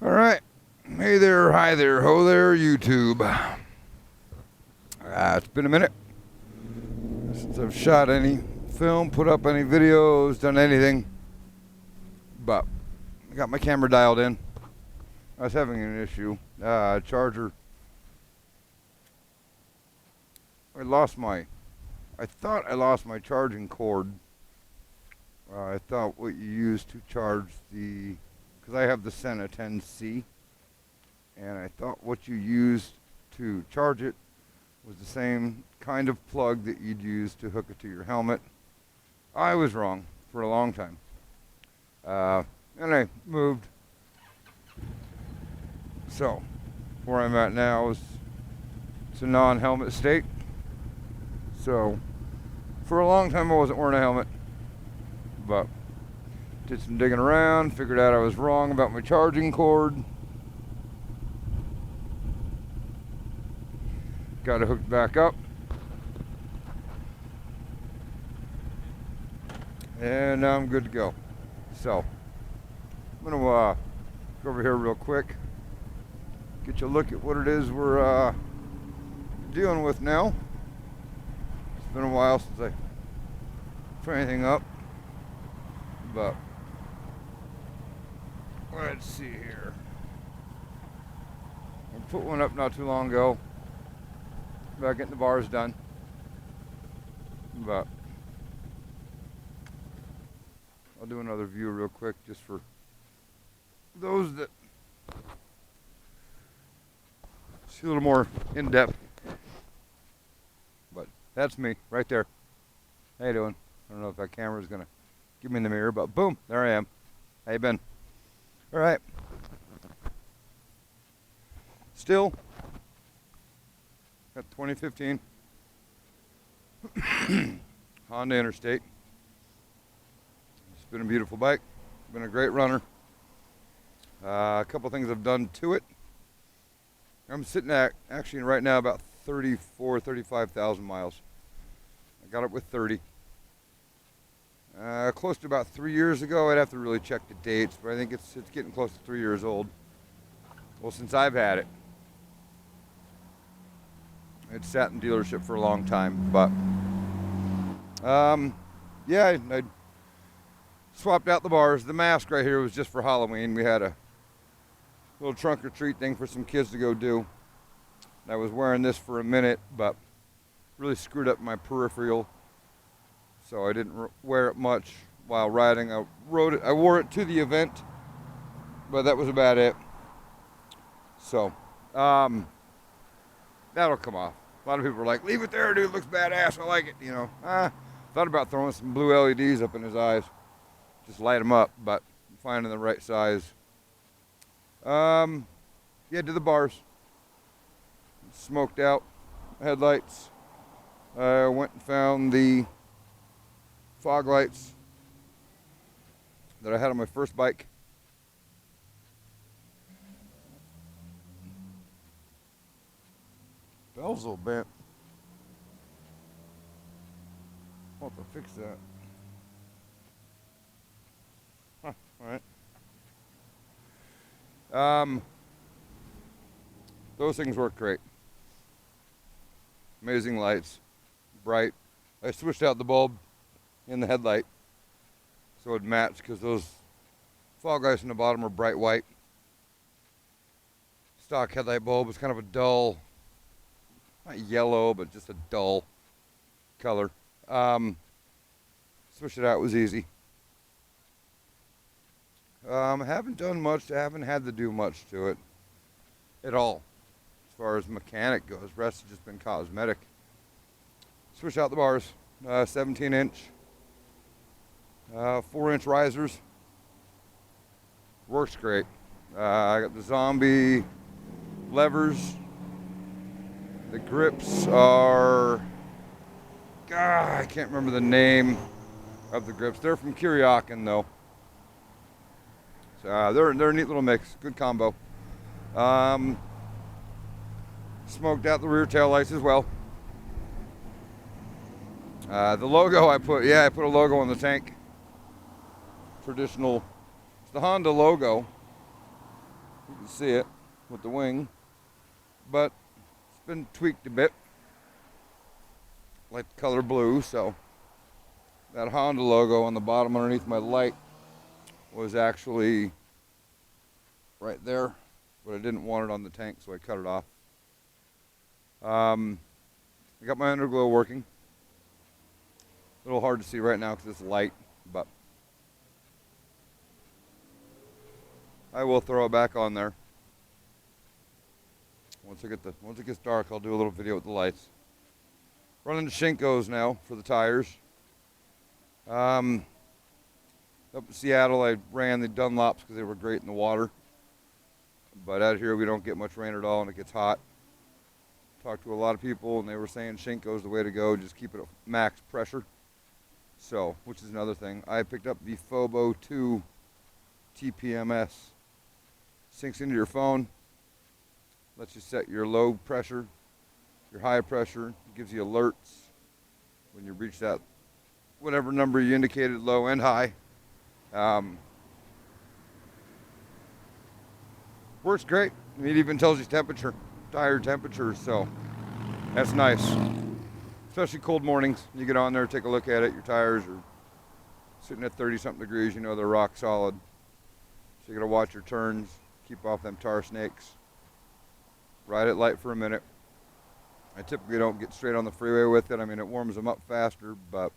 All right. Hey there, hi there, ho there, YouTube. It's been a minute since I've shot any film, put up any videos, done anything. But I got my camera dialed in. I was having an issue. Charger. I thought I lost my charging cord. I thought what you use to charge because I have the Senna 10C, and I thought what you used to charge it was the same kind of plug that you'd use to hook it to your helmet. I was wrong for a long time. And I moved. So, where I'm at now is it's a non-helmet state. So, for a long time I wasn't wearing a helmet, but did some digging around, figured out I was wrong about my charging cord. Got it hooked back up. And now I'm good to go. So, I'm going to go over here real quick, get you a look at what it is we're dealing with now. It's been a while since I put anything up, but let's see here. I put one up not too long ago about getting the bars done, but I'll do another view real quick just for those that see a little more in depth. But that's me right there. How you doing? I don't know if that camera's gonna give me in the mirror, but boom, there I am. How you been? All right. Still got 2015 Honda Interstate. It's been a beautiful bike. Been a great runner. A couple things I've done to it. I'm sitting at actually right now about 35,000 miles. I got it with 30. Close to about 3 years ago. I'd have to really check the dates, but I think it's getting close to 3 years old. Well, since I've had it, it's sat in dealership for a long time, but yeah, I swapped out the bars. The mask right here was just for Halloween. We had a little trunk or treat thing for some kids to go do. I was wearing this for a minute, but really screwed up my peripheral, so I didn't wear it much while riding. I wore it to the event, but that was about it. So that'll come off. A lot of people are like, leave it there, dude, it looks badass, I like it, you know. Thought about throwing some blue LEDs up in his eyes, just light them up, but finding the right size. Yeah, did the bars. Smoked out headlights. I went and found the fog lights that I had on my first bike. Bell's a little bent. I'll have to fix that. Huh, alright. Those things work great. Amazing lights, bright. I switched out the bulb in the headlight so it'd match, because those fog lights in the bottom are bright white. Stock headlight bulb was kind of a dull, not yellow, but just a dull color. Switch it out was easy. Haven't done much, I haven't had to do much to it at all as far as mechanic goes. The rest has just been cosmetic. Switch out the bars, 17 inch, 4 inch risers. Works great. I got the zombie levers. The grips are, I can't remember the name of the grips. They're from Kuryakin though. So they're a neat little mix, good combo. Smoked out the rear tail lights as well. The logo I put a logo on the tank. Traditional, it's the Honda logo You can see it with the wing, but it's been tweaked a bit. Like the color blue, so that Honda logo on the bottom underneath my light was actually right there, but I didn't want it on the tank, so I cut it off. I got my underglow working. A little hard to see right now because it's light, but I will throw it back on there. Once it gets dark, I'll do a little video with the lights. Running the Shinkos now for the tires. Up in Seattle, I ran the Dunlops because they were great in the water. But out here, we don't get much rain at all, and it gets hot. Talked to a lot of people, and they were saying Shinko's the way to go. Just keep it at max pressure. So, which is another thing. I picked up the Phobo 2 TPMS. Sinks into your phone. Lets you set your low pressure, your high pressure. Gives you alerts when you reach that whatever number you indicated, low and high. Works great. It even tells you temperature, tire temperature, so that's nice. Especially cold mornings. You get on there, take a look at it, your tires are sitting at 30-something degrees, you know they're rock solid. So you gotta watch your turns, keep off them tar snakes. Ride it light for a minute. I typically don't get straight on the freeway with it. I mean, it warms them up faster, but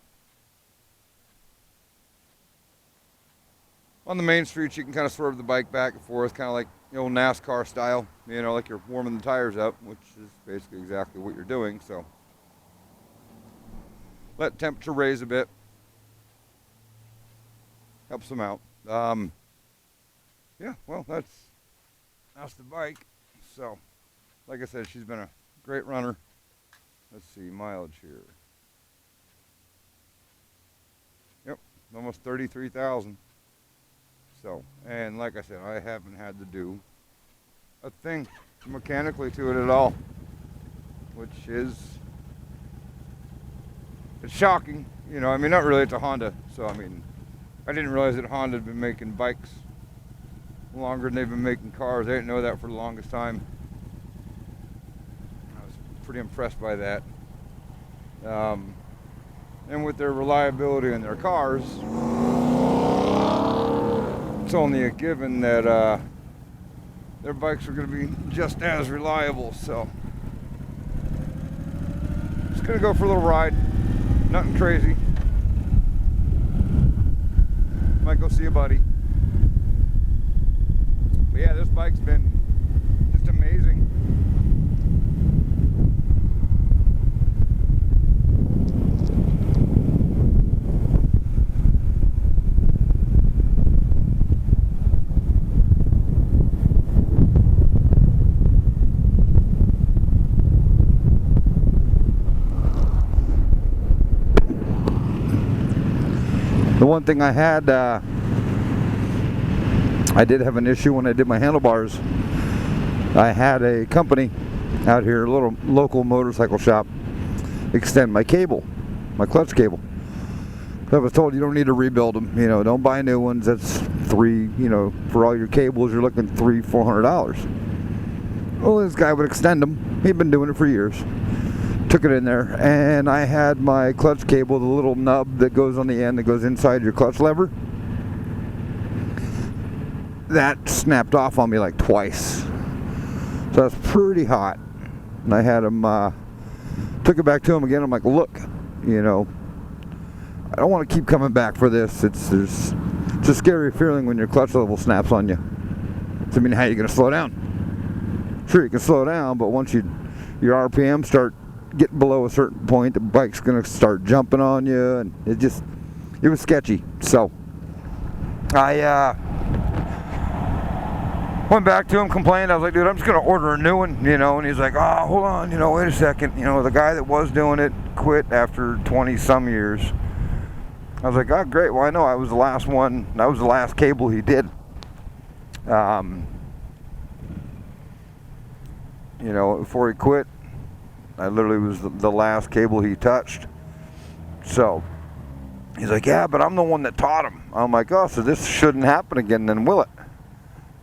on the main streets, you can kind of swerve the bike back and forth, kind of like the old NASCAR style, you know, like you're warming the tires up, which is basically exactly what you're doing. So let temperature raise a bit. Helps them out. Yeah, well, that's the bike. So, like I said, she's been a great runner. Let's see, mileage here. Yep, almost 33,000. So, and like I said, I haven't had to do a thing mechanically to it at all, which is, it's shocking. You know, I mean, not really, it's a Honda. So, I mean, I didn't realize that Honda had been making bikes longer than they've been making cars. I didn't know that for the longest time. Pretty impressed by that. And with their reliability in their cars, it's only a given that their bikes are going to be just as reliable. So just going to go for a little ride. Nothing crazy. Might go see a buddy. But yeah, this bike's been just amazing. The one thing I had, I did have an issue when I did my handlebars. I had a company out here, a little local motorcycle shop, extend my cable, my clutch cable. So I was told you don't need to rebuild them, you know, don't buy new ones. That's you know, for all your cables, you're looking $300-400. Well, this guy would extend them. He'd been doing it for years. Took it in there, and I had my clutch cable, the little nub that goes on the end that goes inside your clutch lever. That snapped off on me like twice. So that's pretty hot. And I had him, took it back to him again. I'm like, look, you know, I don't want to keep coming back for this. It's a scary feeling when your clutch level snaps on you. So, I mean, how are you going to slow down? Sure, you can slow down, but once your RPM start getting below a certain point, the bike's going to start jumping on you, and it was sketchy. So I went back to him, complained. I was like, dude, I'm just going to order a new one, you know, and he's like, oh, hold on, you know, wait a second. You know, the guy that was doing it quit after 20 some years. I was like, oh, great. Well, I know I was the last one. That was the last cable he did. You know, before he quit, I literally was the last cable he touched. So he's like, yeah, but I'm the one that taught him. I'm like, oh, so this shouldn't happen again then, will it?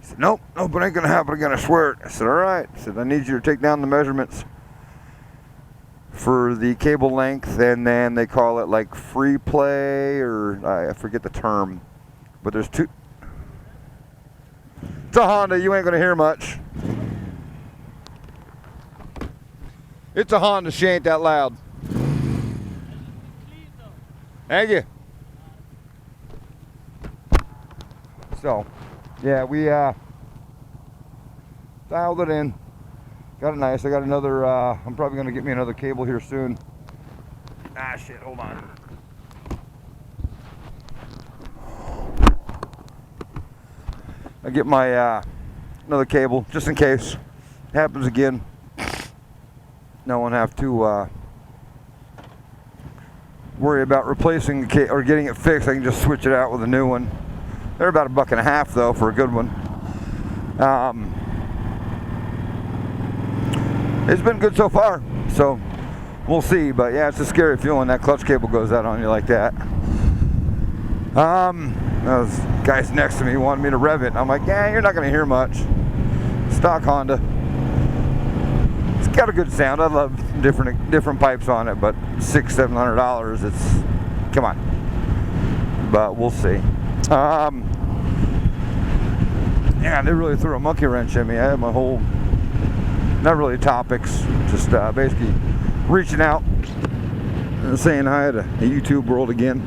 He said, nope, it ain't gonna happen again, I swear it. I said, all right. I said, I need you to take down the measurements for the cable length, and then they call it like free play, or I forget the term, but there's two. It's a Honda, you ain't gonna hear much. It's a Honda, she ain't that loud. Thank you. So, yeah, we dialed it in. Got it nice. I got another, I'm probably gonna get me another cable here soon. Ah, shit, hold on. I get my another cable just in case it happens again. No one have to worry about replacing the cable or getting it fixed. I can just switch it out with a new one. They're about $1.50 though for a good one. It's been good so far, so we'll see. But yeah, it's a scary feeling that clutch cable goes out on you like that. Those guys next to me wanted me to rev it. I'm like, yeah, you're not going to hear much. Stock Honda. It's got a good sound. I love different pipes on it, but $600-700. It's, come on. But we'll see. Yeah, they really threw a monkey wrench in me. I had my whole, not really topics, just basically reaching out and saying hi to the YouTube world again.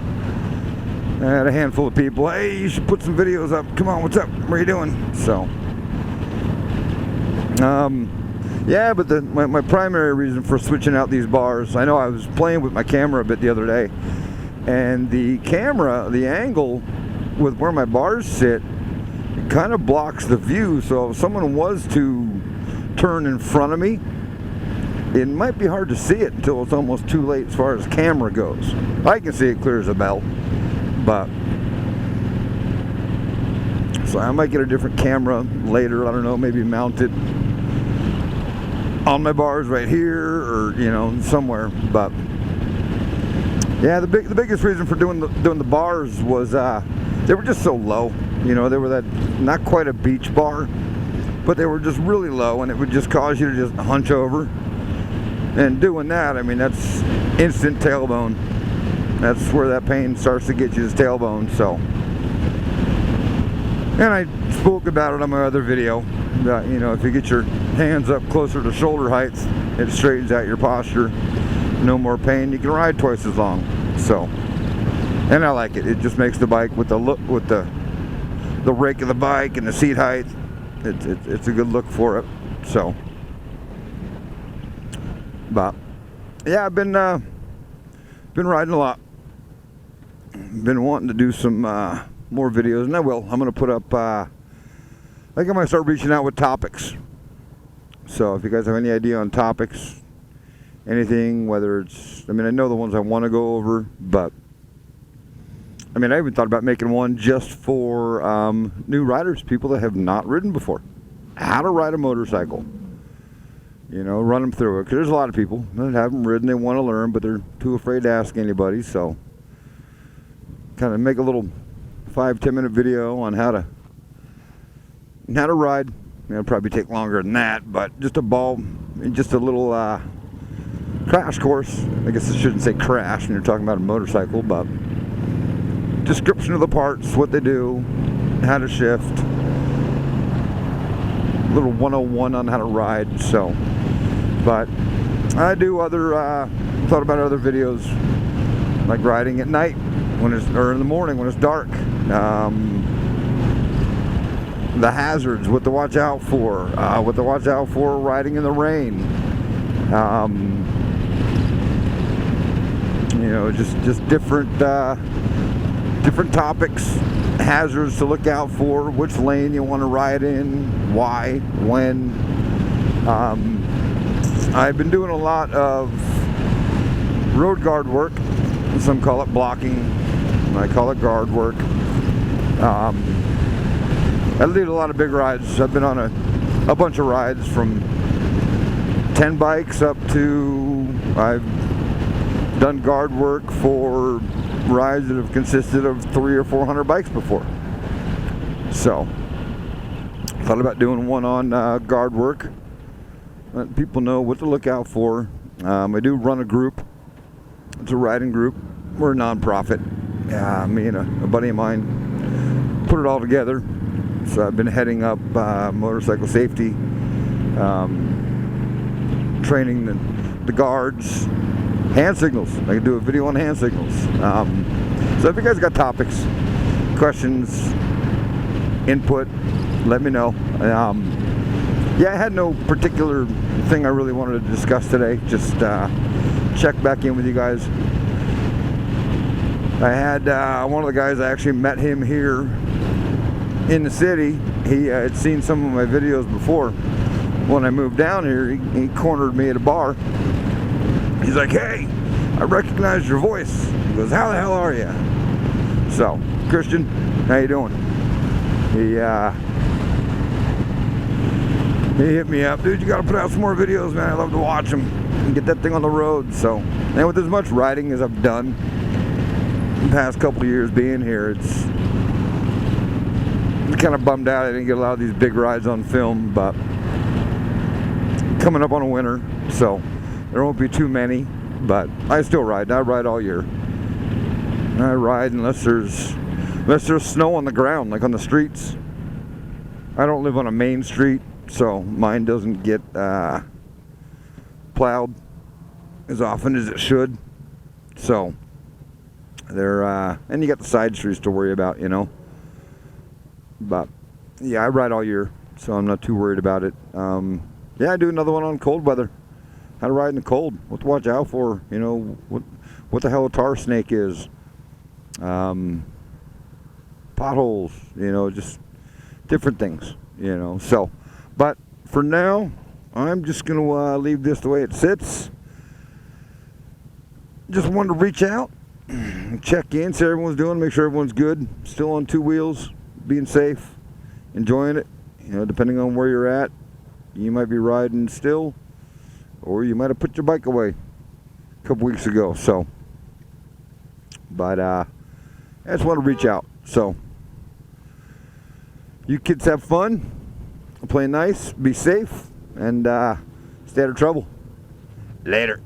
I had a handful of people, hey, you should put some videos up. Come on, what's up? What are you doing? So, yeah, but my primary reason for switching out these bars, I know I was playing with my camera a bit the other day, and the camera, the angle with where my bars sit, it kind of blocks the view. So if someone was to turn in front of me, it might be hard to see it until it's almost too late as far as camera goes. I can see it clear as a bell. But so I might get a different camera later. I don't know, maybe mount it on my bars right here, or you know, somewhere. But yeah, the biggest reason for doing the bars was they were just so low. You know, they were that not quite a beach bar, but they were just really low, and it would just cause you to just hunch over. And doing that, I mean, that's instant tailbone. That's where that pain starts to get you, is tailbone. So, and I spoke about it on my other video. That, you know, if you get your hands up closer to shoulder height, it straightens out your posture. No more pain. You can ride twice as long. So, and I like it. It just makes the bike with the look, with the rake of the bike and the seat height. It's a good look for it. So, but yeah, I've been riding a lot. Been wanting to do some more videos, and I will. I'm going to put up, I think I'm going to start reaching out with topics. So if you guys have any idea on topics, anything, whether it's, I mean, I know the ones I want to go over, but I mean, I even thought about making one just for new riders, people that have not ridden before. How to ride a motorcycle. You know, run them through it. Because there's a lot of people that haven't ridden, they want to learn, but they're too afraid to ask anybody. So, kind of make a little 5-10 minute video on how to ride. It'll probably take longer than that, but just a little crash course. I guess I shouldn't say crash when you're talking about a motorcycle, but description of the parts, what they do, how to shift. A little 101 on how to ride. So, but I do thought about other videos, like riding at night or in the morning when it's dark. The hazards, what to watch out for, riding in the rain. You know, just different topics, hazards to look out for, which lane you want to ride in, why, when. I've been doing a lot of road guard work. Some call it blocking, I call it guard work. I lead a lot of big rides. I've been on a bunch of rides, from 10 bikes up to, I've done guard work for rides that have consisted of 300 or 400 bikes before. So, Thought about doing one on guard work. Let people know what to look out for. I do run a group. It's a riding group. We're a non-profit. Me and a buddy of mine put it all together. So I've been heading up motorcycle safety, training the guards, hand signals. I can do a video on hand signals. So if you guys got topics, questions, input, let me know. Yeah, I had no particular thing I really wanted to discuss today. Just check back in with you guys. I had one of the guys, I actually met him here in the city. He had seen some of my videos before. When I moved down here, he cornered me at a bar. He's like, "Hey, I recognized your voice." He goes, "How the hell are you?" So, Christian, how you doing? He hit me up, "Dude, you gotta put out some more videos, man. I love to watch them and get that thing on the road." So, and with as much riding as I've done the past couple of years being here, it's kind of bummed out I didn't get a lot of these big rides on film, but coming up on a winter, so there won't be too many. But I still ride. I ride all year. I ride unless there's snow on the ground, like on the streets. I don't live on a main street, so mine doesn't get plowed as often as it should. So and you got the side streets to worry about, you know. But yeah, I ride all year, so I'm not too worried about it. Yeah, I do another one on cold weather. How to ride in the cold, what to watch out for, you know, what the hell a tar snake is, potholes, you know, just different things, you know. So, but for now, I'm just going to leave this the way it sits. Just wanted to reach out, check in, see how everyone's doing, make sure everyone's good, still on two wheels, being safe, enjoying it. You know, depending on where you're at, you might be riding still, or you might have put your bike away a couple weeks ago. So, but I just want to reach out. So, you kids have fun, play nice, be safe, and stay out of trouble. Later.